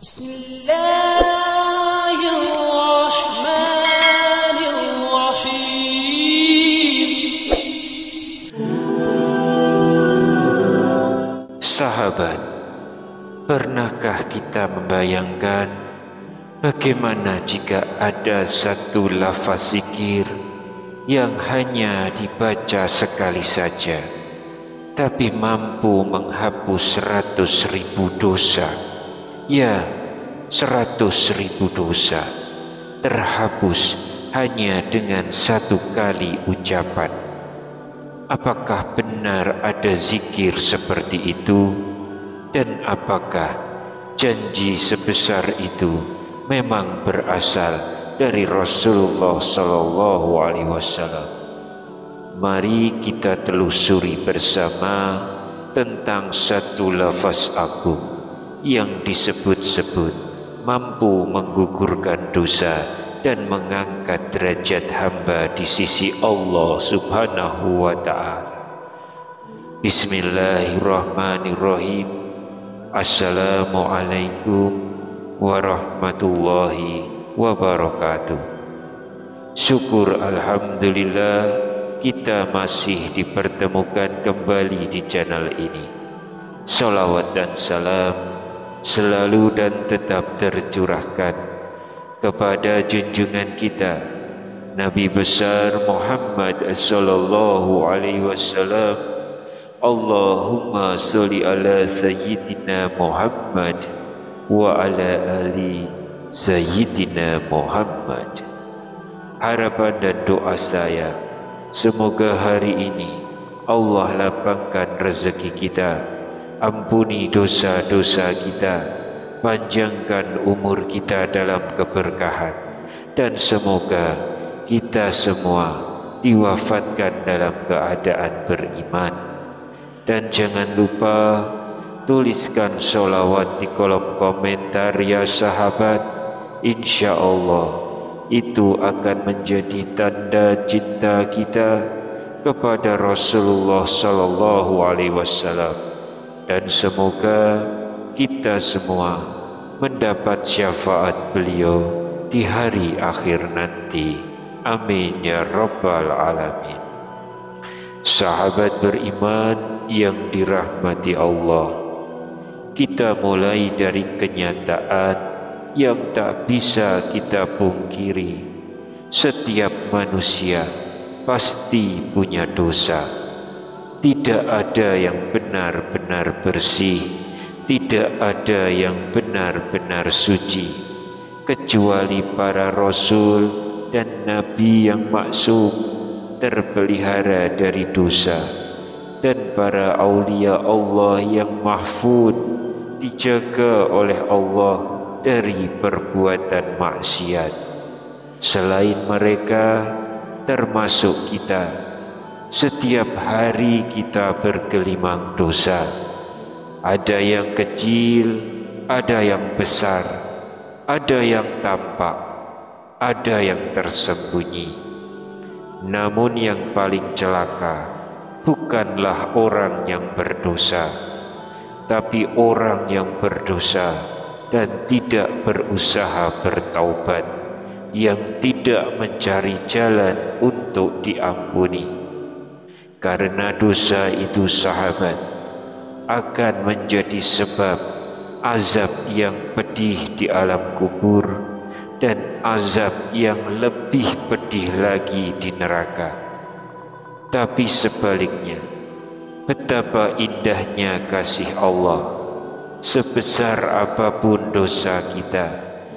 Bismillahirrahmanirrahim. Sahabat, pernahkah kita membayangkan bagaimana jika ada satu lafaz zikir yang hanya dibaca sekali saja, tapi mampu menghapus 100.000 dosa? Ya, 100.000 dosa terhapus hanya dengan satu kali ucapan. Apakah benar ada zikir seperti itu? Dan apakah janji sebesar itu memang berasal dari Rasulullah SAW? Mari kita telusuri bersama tentang satu lafaz agung yang disebut-sebut mampu menggugurkan dosa dan mengangkat derajat hamba di sisi Allah Subhanahu wa ta'ala. Bismillahirrahmanirrahim. Assalamualaikum warahmatullahi wabarakatuh. Syukur alhamdulillah kita masih dipertemukan kembali di channel ini. Salawat dan salam selalu dan tetap tercurahkan kepada junjungan kita Nabi besar Muhammad sallallahu alaihi wasallam. Allahumma sholli ala sayyidina Muhammad wa ala ali sayyidina Muhammad. Harapan dan doa saya, semoga hari ini Allah lapangkan rezeki kita, ampuni dosa-dosa kita, panjangkan umur kita dalam keberkahan, dan semoga kita semua diwafatkan dalam keadaan beriman. Dan jangan lupa tuliskan sholawat di kolom komentar ya sahabat. Insya Allah itu akan menjadi tanda cinta kita kepada Rasulullah Sallallahu Alaihi Wasallam. Dan semoga kita semua mendapat syafaat beliau di hari akhir nanti. Amin ya rabbal alamin. Sahabat beriman yang dirahmati Allah, kita mulai dari kenyataan yang tak bisa kita pungkiri. Setiap manusia pasti punya dosa. Tidak ada yang benar-benar bersih, tidak ada yang benar-benar suci, kecuali para rasul dan nabi yang maksum, terpelihara dari dosa, dan para aulia Allah yang mahfud, dijaga oleh Allah dari perbuatan maksiat. Selain mereka, termasuk kita, setiap hari kita bergelimang dosa. Ada yang kecil, ada yang besar, ada yang tampak, ada yang tersembunyi. Namun yang paling celaka bukanlah orang yang berdosa, tapi orang yang berdosa dan tidak berusaha bertaubat, yang tidak mencari jalan untuk diampuni. Karena dosa itu sahabat akan menjadi sebab azab yang pedih di alam kubur dan azab yang lebih pedih lagi di neraka. Tapi sebaliknya, betapa indahnya kasih Allah. Sebesar apapun dosa kita,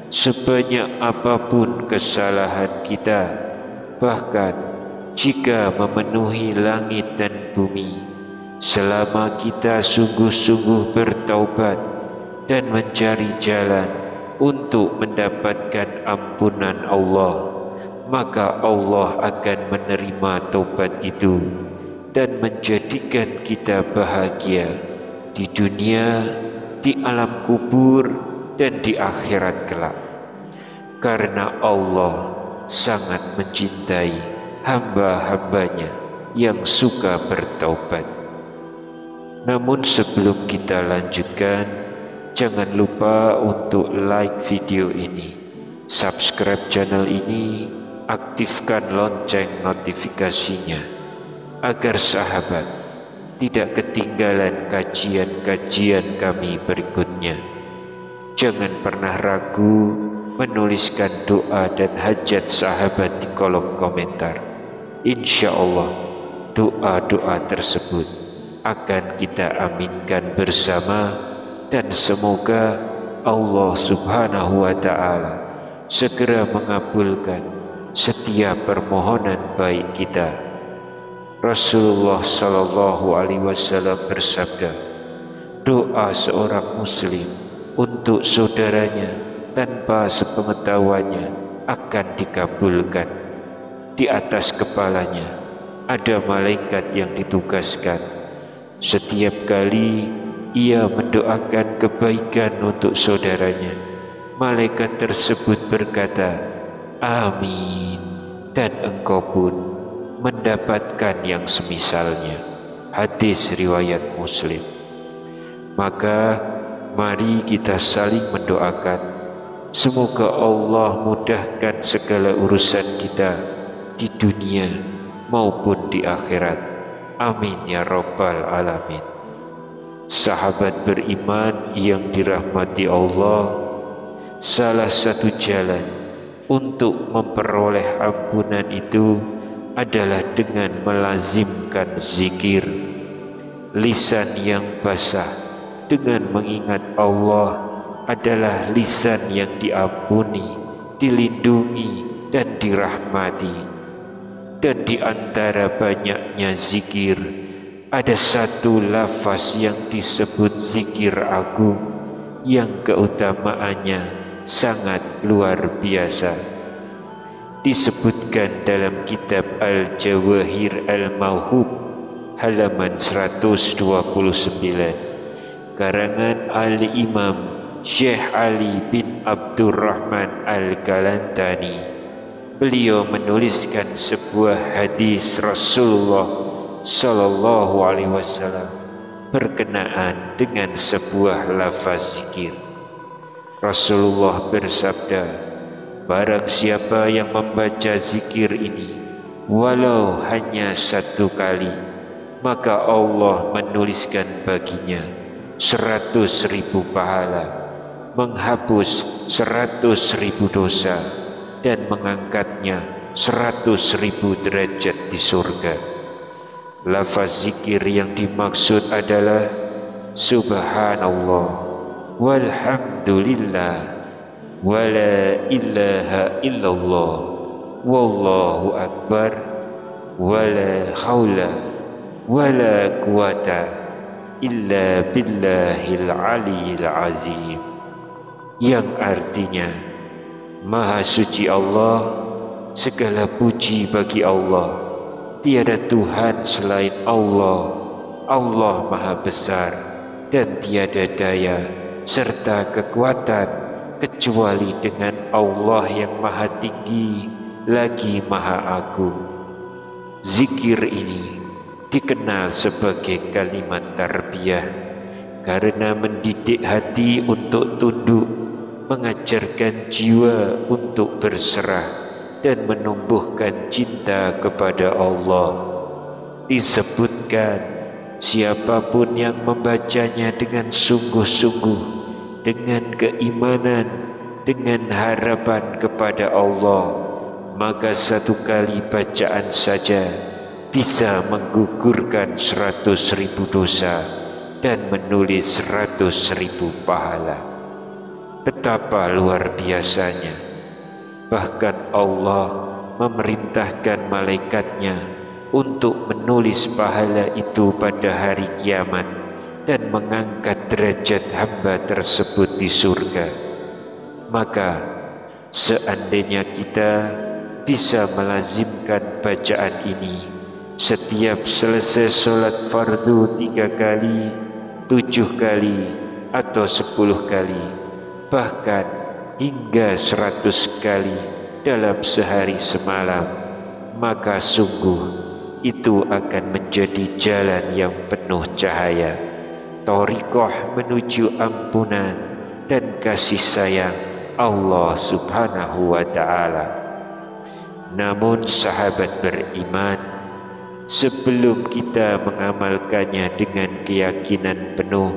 sebanyak apapun kesalahan kita, bahkan jika memenuhi langit dan bumi, selama kita sungguh-sungguh bertaubat dan mencari jalan untuk mendapatkan ampunan Allah, maka Allah akan menerima taubat itu dan menjadikan kita bahagia di dunia, di alam kubur, dan di akhirat kelak. Karena Allah sangat mencintai hamba-hambanya yang suka bertaubat. Namun sebelum kita lanjutkan, Jangan lupa untuk like video ini, subscribe channel ini, aktifkan lonceng notifikasinya, agar sahabat tidak ketinggalan kajian-kajian kami berikutnya. Jangan pernah ragu menuliskan doa dan hajat sahabat di kolom komentar. Insya Allah doa-doa tersebut akan kita aminkan bersama, dan semoga Allah Subhanahu wa Ta'ala segera mengabulkan setiap permohonan baik kita. Rasulullah Sallallahu Alaihi Wasallam bersabda, doa seorang muslim untuk saudaranya tanpa sepengetahuannya akan dikabulkan. Di atas kepalanya ada malaikat yang ditugaskan. Setiap kali ia mendoakan kebaikan untuk saudaranya, malaikat tersebut berkata, amin, dan engkau pun mendapatkan yang semisalnya. Hadis riwayat Muslim. Maka mari kita saling mendoakan, semoga Allah mudahkan segala urusan kita di dunia maupun di akhirat. Amin ya rabbal alamin. Sahabat beriman yang dirahmati Allah, salah satu jalan untuk memperoleh ampunan itu adalah dengan melazimkan zikir. Lisan yang basah dengan mengingat Allah adalah lisan yang diampuni, dilindungi, dan dirahmati. Dan di antara banyaknya zikir, ada satu lafaz yang disebut zikir agung yang keutamaannya sangat luar biasa. Disebutkan dalam kitab Al-Jawahir Al-Mauhub halaman 129 karangan Al-Imam Syekh Ali bin Abdurrahman Al-Galantani. Beliau menuliskan sebuah hadis Rasulullah Sallallahu Alaihi Wasallam berkenaan dengan sebuah lafaz zikir. Rasulullah bersabda, barang siapa yang membaca zikir ini walau hanya satu kali, maka Allah menuliskan baginya 100.000 pahala, menghapus 100.000 dosa, dan mengangkatnya 100.000 derajat di surga. Lafaz zikir yang dimaksud adalah Subhanallah, walhamdulillah, wala ilaha illallah, wallahu akbar, wala hawla wala quwata illa billahil aliyil azim, yang artinya, Maha suci Allah, segala puji bagi Allah, tiada Tuhan selain Allah, Allah Maha Besar, dan tiada daya serta kekuatan kecuali dengan Allah yang Maha Tinggi lagi Maha Agung. Zikir ini dikenal sebagai kalimat tarbiyah karena mendidik hati untuk tunduk, mengajarkan jiwa untuk berserah, dan menumbuhkan cinta kepada Allah. Disebutkan, siapapun yang membacanya dengan sungguh-sungguh, dengan keimanan, dengan harapan kepada Allah, maka satu kali bacaan saja bisa menggugurkan 100.000 dosa dan menulis 100.000 pahala. Betapa luar biasanya. Bahkan Allah memerintahkan malaikatnya untuk menulis pahala itu pada hari kiamat dan mengangkat derajat hamba tersebut di surga. Maka seandainya kita bisa melazimkan bacaan ini setiap selesai sholat fardu 3 kali, 7 kali, atau 10 kali, bahkan hingga 100 kali dalam sehari semalam, maka sungguh itu akan menjadi jalan yang penuh cahaya, thariqah menuju ampunan dan kasih sayang Allah Subhanahu wa Ta'ala. Namun sahabat beriman, sebelum kita mengamalkannya dengan keyakinan penuh,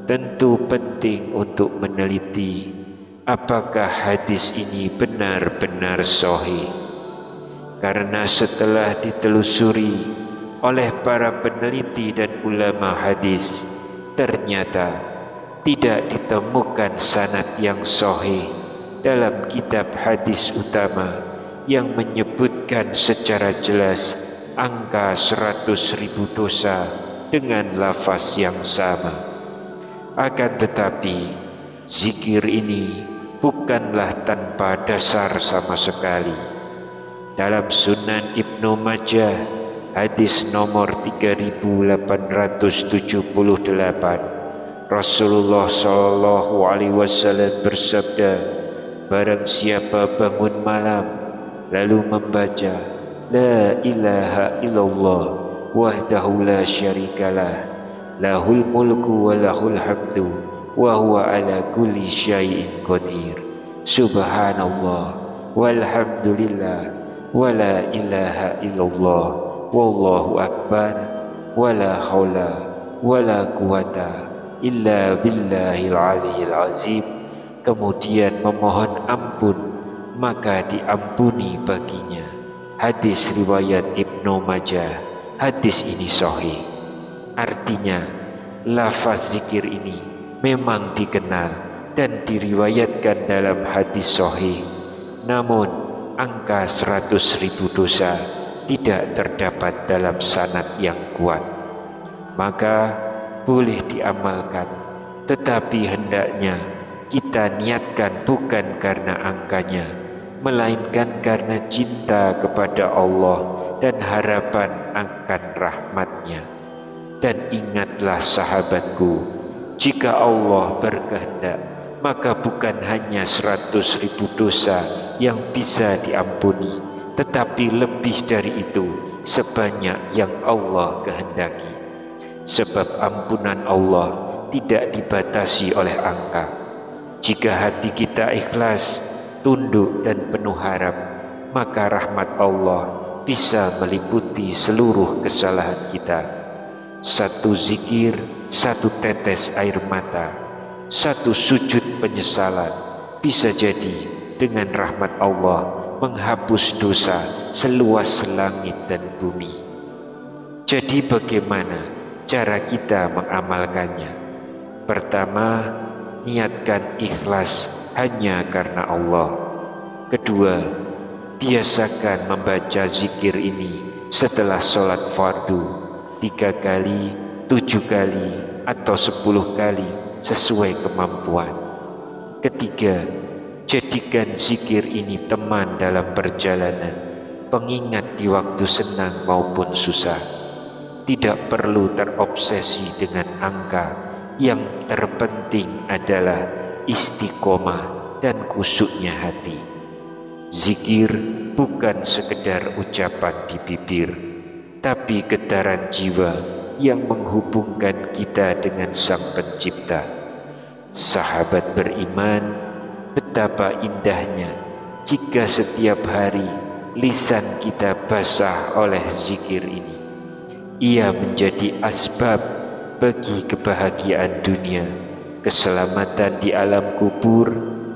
tentu penting untuk meneliti apakah hadis ini benar-benar sahih. Karena setelah ditelusuri oleh para peneliti dan ulama hadis, ternyata tidak ditemukan sanad yang sahih dalam kitab hadis utama yang menyebutkan secara jelas angka 100.000 dosa dengan lafaz yang sama. Akan tetapi, zikir ini bukanlah tanpa dasar sama sekali. Dalam Sunan Ibnu Majah, hadis nomor 3878, Rasulullah Shallallahu Alaihi Wasallam bersabda, barang siapa bangun malam lalu membaca La ilaha illallah wahdahu la syarikalah lahul mulku wa lahul hamdu wa huwa ala kulli syai'in qadir subhanallah walhamdulillah wa la ilaha illallah wallahu akbar wa la hawla wa la quwata illa billahil aliyil azim, kemudian memohon ampun, maka diampuni baginya. Hadis riwayat Ibnu Majah. Hadis ini sahih. Artinya, lafaz zikir ini memang dikenal dan diriwayatkan dalam hadis sahih. Namun, angka 100.000 dosa tidak terdapat dalam sanad yang kuat. Maka boleh diamalkan, tetapi hendaknya kita niatkan bukan karena angkanya, melainkan karena cinta kepada Allah dan harapan akan rahmat-Nya. Dan ingatlah sahabatku, jika Allah berkehendak, maka bukan hanya 100.000 dosa yang bisa diampuni, tetapi lebih dari itu sebanyak yang Allah kehendaki. Sebab ampunan Allah tidak dibatasi oleh angka. Jika hati kita ikhlas, tunduk dan penuh harap, maka rahmat Allah bisa meliputi seluruh kesalahan kita. Satu zikir, satu tetes air mata, satu sujud penyesalan bisa jadi dengan rahmat Allah menghapus dosa seluas langit dan bumi. Jadi bagaimana cara kita mengamalkannya? Pertama, niatkan ikhlas hanya karena Allah. Kedua, biasakan membaca zikir ini setelah sholat fardu 3 kali, 7 kali, atau 10 kali sesuai kemampuan. Ketiga, jadikan zikir ini teman dalam perjalanan, pengingat di waktu senang maupun susah. Tidak perlu terobsesi dengan angka, yang terpenting adalah istiqomah dan khusyuknya hati. Zikir bukan sekedar ucapan di bibir, tapi getaran jiwa yang menghubungkan kita dengan Sang Pencipta. Sahabat beriman, betapa indahnya jika setiap hari lisan kita basah oleh zikir ini. Ia menjadi asbab bagi kebahagiaan dunia, keselamatan di alam kubur,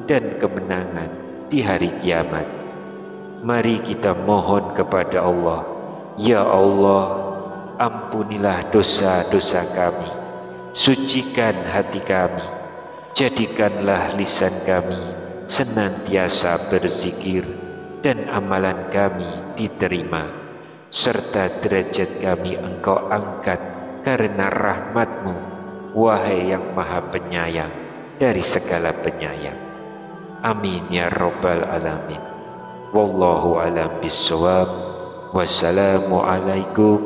dan kemenangan di hari kiamat. Mari kita mohon kepada Allah, ya Allah, ampunilah dosa-dosa kami, sucikan hati kami, jadikanlah lisan kami senantiasa berzikir, dan amalan kami diterima, serta derajat kami Engkau angkat karena rahmat-Mu, wahai yang maha penyayang dari segala penyayang. Amin ya rabbal alamin. Wallahu alam bissawab. Wassalamualaikum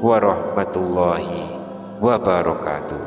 warahmatullahi wabarakatuh.